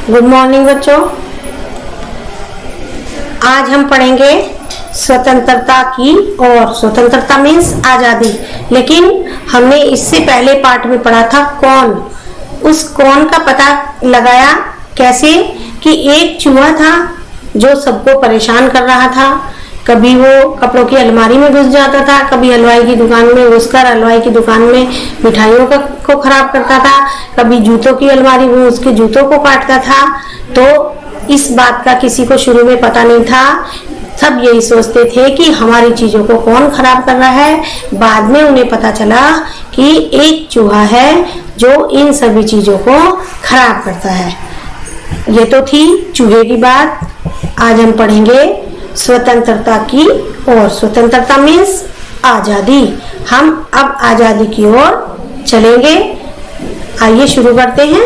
Good morning बच्चों। आज हम पढ़ेंगे स्वतंत्रता की और स्वतंत्रता मीन्स आजादी। लेकिन हमने इससे पहले पार्ट में पढ़ा था कौन। उस कौन का पता लगाया कैसे कि एक चूहा था जो सबको परेशान कर रहा था। कभी वो कपड़ों की अलमारी में घुस जाता था, कभी हलवाई की दुकान में घुसकर हलवाई की दुकान में मिठाइयों को खराब करता था, कभी जूतों की अलमारी में उसके जूतों को काटता था। तो इस बात का किसी को शुरू में पता नहीं था। सब यही सोचते थे कि हमारी चीजों को कौन खराब कर रहा है। बाद में उन्हें पता चला कि एक चूहा है जो इन सभी चीजों को खराब करता है। ये तो थी चूहे की बात। आज हम पढ़ेंगे स्वतंत्रता की और स्वतंत्रता मीन्स आजादी। हम अब आजादी की ओर चलेंगे। आइए शुरू करते हैं।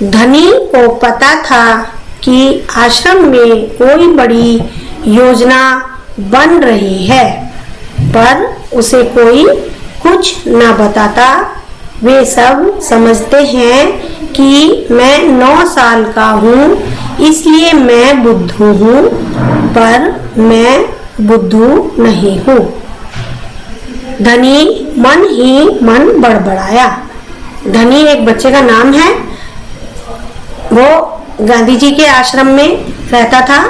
धनी को पता था कि आश्रम में कोई बड़ी योजना बन रही है, पर उसे कोई कुछ न बताता। वे सब समझते हैं कि मैं 9 साल का हूँ, इसलिए मैं बुद्धू हूँ, पर मैं बुद्धू नहीं हूँ। धनी मन ही मन बड़बड़ाया। धनी एक बच्चे का नाम है। वो गांधी जी के आश्रम में रहता था।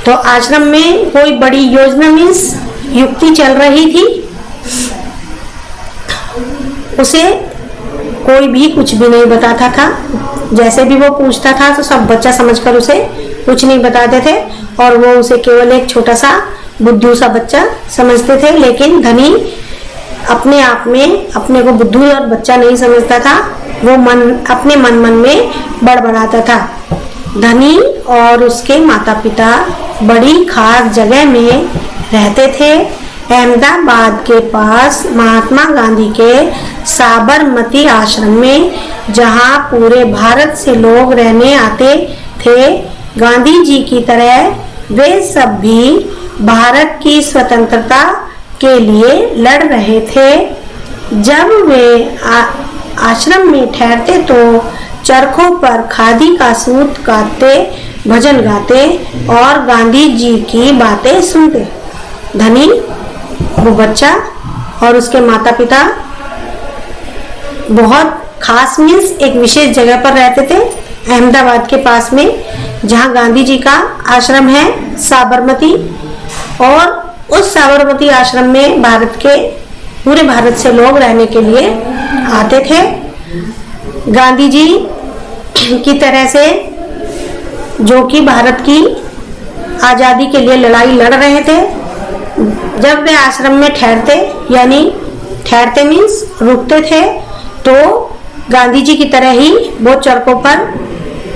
तो आश्रम में कोई बड़ी योजना मीन्स युक्ति चल रही थी। उसे कोई भी कुछ भी नहीं बताता था। जैसे भी वो पूछता था तो सब बच्चा समझकर उसे कुछ नहीं बताते थे और वो उसे केवल एक छोटा सा बुद्धू सा बच्चा समझते थे। लेकिन धनी अपने आप में अपने को बुद्धू और बच्चा नहीं समझता था। वो अपने मन में बड़बड़ाता था। धनी और उसके माता पिता बड़ी खास जगह में रहते थे। अहमदाबाद के पास महात्मा गांधी के साबरमती आश्रम में, जहां पूरे भारत से लोग रहने आते थे। गांधी जी की तरह वे सब भी भारत की स्वतंत्रता के लिए लड़ रहे थे। जब वे आश्रम में ठहरते तो चरखों पर खादी का सूत काटते, भजन गाते और गांधी जी की बातें सुनते। धनी, वो बच्चा और उसके माता पिता बहुत खास मीन्स एक विशेष जगह पर रहते थे, अहमदाबाद के पास में, जहां गांधी जी का आश्रम है साबरमती। और उस साबरमती आश्रम में पूरे भारत से लोग रहने के लिए आते थे। गांधी जी की तरह से जो कि भारत की आजादी के लिए लड़ाई लड़ रहे थे। जब वे आश्रम में ठहरते, यानी ठहरते मीन्स रुकते थे, तो गांधी जी की तरह ही वो चरखों पर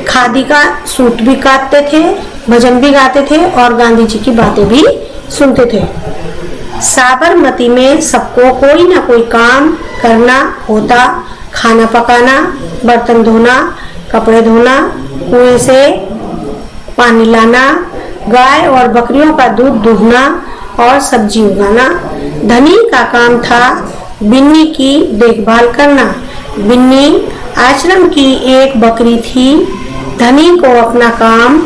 खादी का सूत भी काटते थे, भजन भी गाते थे और गांधी जी की बातें भी सुनते थे। साबरमती में सबको कोई ना कोई काम करना होता। खाना पकाना, बर्तन धोना, कपड़े धोना, कुएं से पानी लाना, गाय और बकरियों का दूध दूहना और सब्जी उगाना। धनी का काम था बिन्नी की देखभाल करना। बिन्नी आश्रम की एक बकरी थी। धनी को अपना काम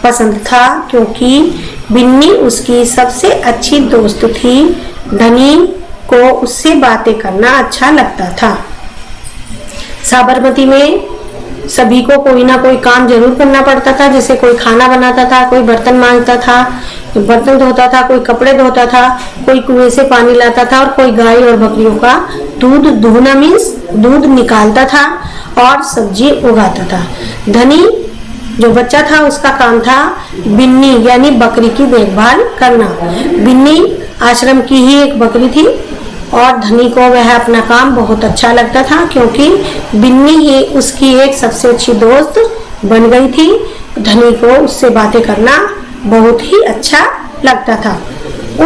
पसंद था क्योंकि बिन्नी उसकी सबसे अच्छी दोस्त थी। धनी को उससे बातें करना अच्छा लगता था। साबरमती में सभी को कोई ना कोई काम जरूर करना पड़ता था। जैसे कोई खाना बनाता था, कोई बर्तन मांजता था, बर्तन धोता था, कोई कपड़े धोता था, कोई कुएं से पानी लाता था और कोई गाय और बकरियों का दूध दूहना मीन्स दूध निकालता था और सब्जी उगाता था। धनी जो बच्चा था उसका काम था बिन्नी यानी बकरी की देखभाल करना। बिन्नी आश्रम की ही एक बकरी थी और धनी को वह अपना काम बहुत अच्छा लगता था क्योंकि बिन्नी ही उसकी एक सबसे अच्छी दोस्त बन गई थी। धनी को उससे बातें करना बहुत ही अच्छा लगता था।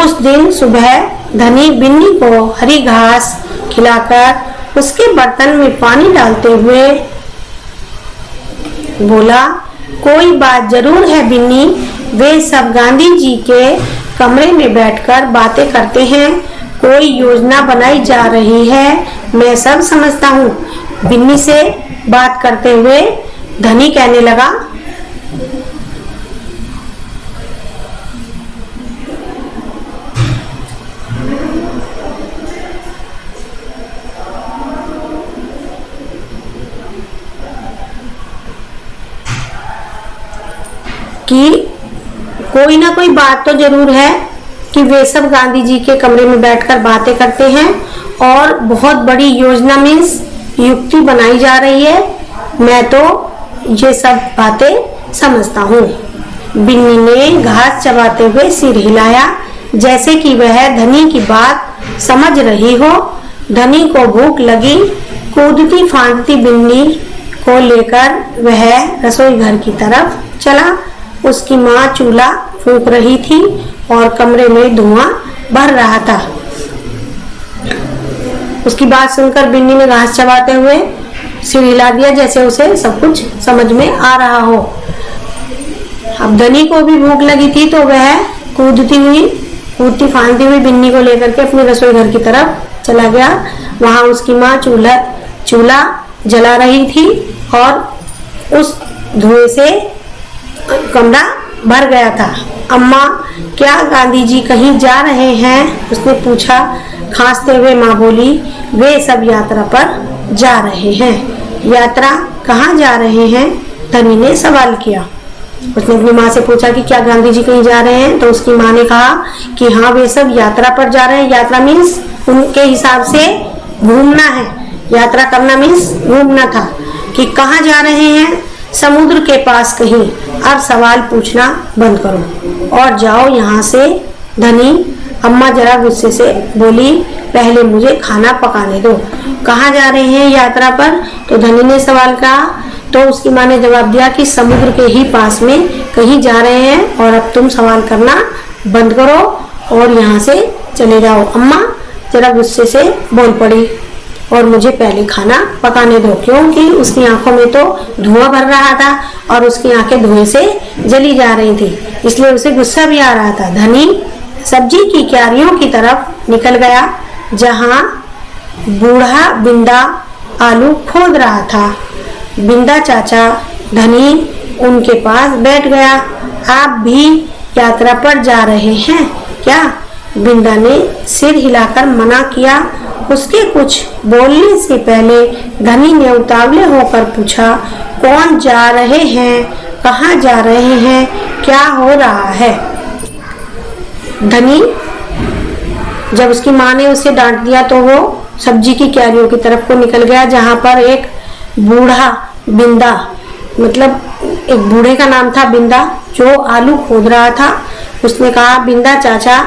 उस दिन सुबह धनी बिन्नी को हरी घास खिलाकर उसके बर्तन में पानी डालते हुए बोला, कोई बात जरूर है बिन्नी। वे सब गांधी जी के कमरे में बैठकर बातें करते हैं। कोई योजना बनाई जा रही है, मैं सब समझता हूँ, बिन्नी से बात करते हुए धनी कहने लगा, कि कोई ना कोई बात तो जरूर है कि वे सब गांधी जी के कमरे में बैठकर बातें करते हैं और बहुत बड़ी योजना मीन्स युक्ति बनाई जा रही है। मैं तो ये सब बातें समझता हूँ। बिन्नी ने घास चबाते हुए सिर हिलाया जैसे कि वह धनी की बात समझ रही हो। धनी को भूख लगी। कूदती फांदती बिन्नी को लेकर वह रसोई घर की तरफ चला। उसकी माँ चूल्हा फूंक रही थी और कमरे में धुआं भर रहा था। उसकी बात सुनकर बिन्नी ने घास चबाते हुए सिर हिला दिया जैसे उसे सब कुछ समझ में आ रहा हो। अब धनी को भी भूख लगी थी तो वह कूदती फांदती हुई बिन्नी को लेकर के अपनी रसोई घर की तरफ चला गया। वहां उसकी माँ चूल्हा जला रही थी और उस धुएं से कमरा भर गया था। अम्मा, क्या गांधी जी कहीं जा रहे हैं? उसने पूछा। खांसते हुए माँ बोली, वे सब यात्रा पर जा रहे हैं। यात्रा कहाँ जा रहे हैं? धनी ने सवाल किया। उसने अपनी माँ से पूछा कि क्या गांधी जी कहीं जा रहे हैं? तो उसकी माँ ने कहा कि हाँ, वे सब यात्रा पर जा रहे हैं। यात्रा मीन्स उनके हिसाब से घूमना है। यात्रा करना मीन्स घूमना था। कि कहाँ जा रहे हैं? समुद्र के पास कहीं। अब सवाल पूछना बंद करो और जाओ यहाँ से। धनी अम्मा जरा गुस्से से बोली, पहले मुझे खाना पकाने दो। कहाँ जा रहे हैं यात्रा पर? तो धनी ने सवाल कहा। तो उसकी माँ ने जवाब दिया कि समुद्र के ही पास में कहीं जा रहे हैं और अब तुम सवाल करना बंद करो और यहाँ से चले जाओ। अम्मा जरा गुस्से से बोल पड़ी, और मुझे पहले खाना पकाने दो, क्योंकि उसकी आंखों में तो धुआं भर रहा था और उसकी आंखें धुएं से जली जा रही थी, इसलिए उसे गुस्सा भी आ रहा था। धनी सब्जी की क्यारियों की तरफ निकल गया जहां बूढ़ा बिंदा आलू खोद रहा था। बिंदा चाचा धनी उनके पास बैठ गया। आप भी यात्रा पर जा रहे हैं क्या? बिंदा ने सिर हिलाकर मना किया। उसके कुछ बोलने से पहले धनी ने उतावले होकर पूछा, कौन जा रहे हैं? कहाँ जा रहे हैं? क्या हो रहा है? धनी जब उसकी माँ ने उसे डांट दिया तो वो सब्जी की क्यारियों की तरफ को निकल गया जहाँ पर एक बूढ़ा बिंदा, मतलब एक बूढ़े का नाम था बिंदा, जो आलू खोद रहा था। उसने कहा, बिंदा चाचा।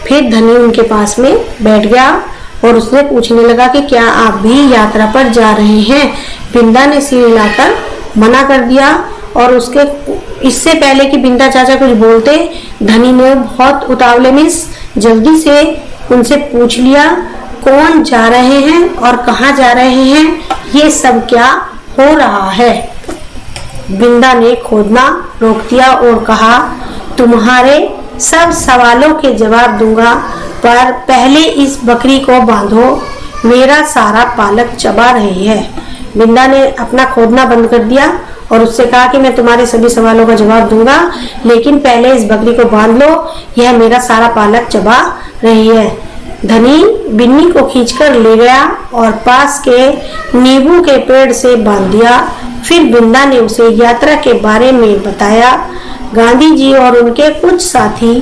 फिर धनी उनके पास में बैठ गया और उसने पूछने लगा कि क्या आप भी यात्रा पर जा रहे हैं? बिंदा ने सिर हिलाकर मना कर दिया और उसके इससे पहले कि बिंदा चाचा कुछ बोलते, धनी ने बहुत उतावले में जल्दी से उनसे पूछ लिया, कौन जा रहे हैं और कहाँ जा रहे हैं? ये सब क्या हो रहा है? बिंदा ने खोदना रोक दिया और कहा, तुम्हारे सब सवालों के जवाब दूंगा, पर पहले इस बकरी को बांधो, मेरा सारा पालक चबा रही है। बिंदा ने अपना खोदना बंद कर दिया और उससे कहा कि मैं तुम्हारे सभी सवालों का जवाब दूंगा, लेकिन पहले इस बकरी को बांध लो, यह मेरा सारा पालक चबा रही है। धनी बिन्नी को खींचकर ले गया और पास के नींबू के पेड़ से बांध दिया। फिर बिंदा ने उसे यात्रा के बारे में बताया। गांधी जी और उनके कुछ साथी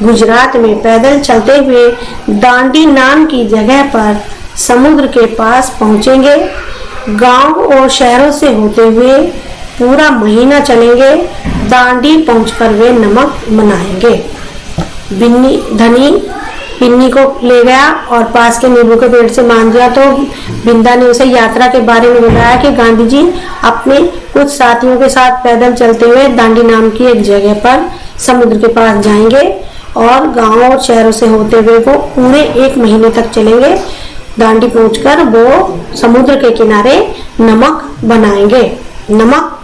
गुजरात में पैदल चलते हुए दांडी नाम की जगह पर समुद्र के पास पहुंचेंगे। गांव और शहरों से होते हुए पूरा महीना चलेंगे। दांडी पहुंचकर वे नमक मनाएंगे। धनी बिन्नी को ले गया और पास के नींबू के पेड़ से बांध दिया। तो बिंदा ने उसे यात्रा के बारे में बताया कि गांधी जी अपने कुछ साथियों के साथ पैदल चलते हुए दांडी नाम की एक जगह पर समुद्र के पास जाएंगे और गांव और शहरों से होते हुए वो पूरे 1 महीने तक चलेंगे। दांडी पहुंचकर वो समुद्र के किनारे नमक बनाएंगे। नमक?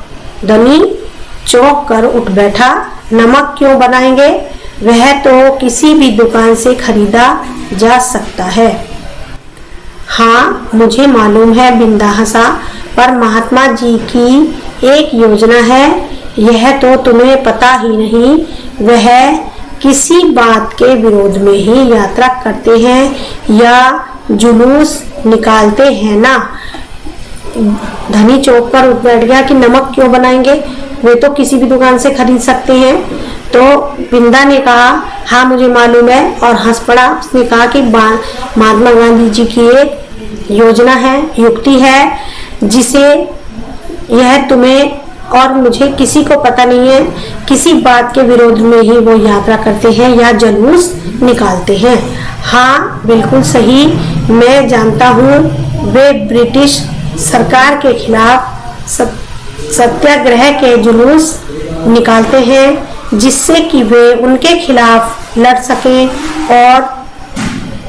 धनी चौंक कर उठ बैठा। नमक क्यों बनाएंगे? वह तो किसी भी दुकान से खरीदा जा सकता है। हाँ मुझे मालूम है, बिंदा हंसा, पर महात्मा जी की एक योजना है, यह तो तुम्हें पता ही नहीं। वह किसी बात के विरोध में ही यात्रा करते हैं या जुलूस निकालते हैं ना। धनी चौक पर उठ बैठ गया कि नमक क्यों बनाएंगे, वे तो किसी भी दुकान से खरीद सकते हैं। तो बिंदा ने कहा हाँ मुझे मालूम है, और हंस पड़ा। उसने कहा कि महात्मा गांधी जी की एक योजना है, युक्ति है, जिसे यह तुम्हें और मुझे किसी को पता नहीं है, किसी बात के विरोध में ही वो यात्रा करते हैं या जुलूस निकालते हैं। हाँ बिल्कुल सही, मैं जानता हूँ, वे ब्रिटिश सरकार के खिलाफ सत्याग्रह के जुलूस निकालते हैं, जिससे कि वे उनके खिलाफ लड़ सकें और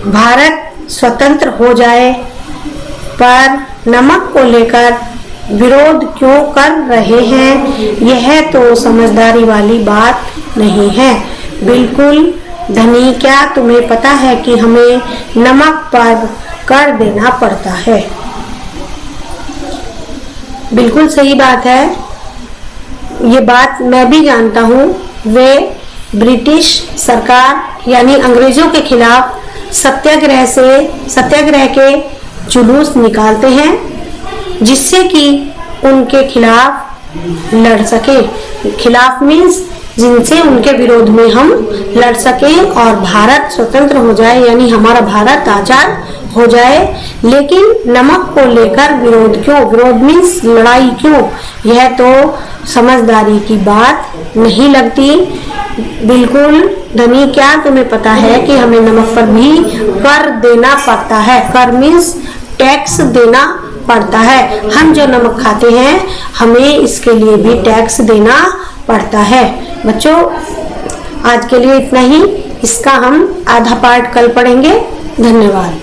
भारत स्वतंत्र हो जाए। पर नमक को लेकर विरोध क्यों कर रहे हैं, यह तो समझदारी वाली बात नहीं है। बिल्कुल धनी, क्या तुम्हें पता है कि हमें नमक पर कर देना पड़ता है? बिल्कुल सही बात है, ये बात मैं भी जानता हूँ। वे ब्रिटिश सरकार यानी अंग्रेजों के खिलाफ सत्याग्रह के जुलूस निकालते हैं, जिससे कि उनके खिलाफ लड़ सके। खिलाफ मीन्स जिनसे उनके विरोध में हम लड़ सकें और भारत स्वतंत्र हो जाए, यानी हमारा भारत आजाद हो जाए। लेकिन नमक को लेकर विरोध क्यों? विरोध मीन्स लड़ाई क्यों? यह तो समझदारी की बात नहीं लगती। बिल्कुल धनी, क्या तुम्हें पता है कि हमें नमक पर भी कर देना पड़ता है? कर मीन्स टैक्स देना पड़ता है। हम जो नमक खाते हैं हमें इसके लिए भी टैक्स देना पड़ता है। बच्चों आज के लिए इतना ही, इसका हम आधा पार्ट कल पढ़ेंगे। धन्यवाद।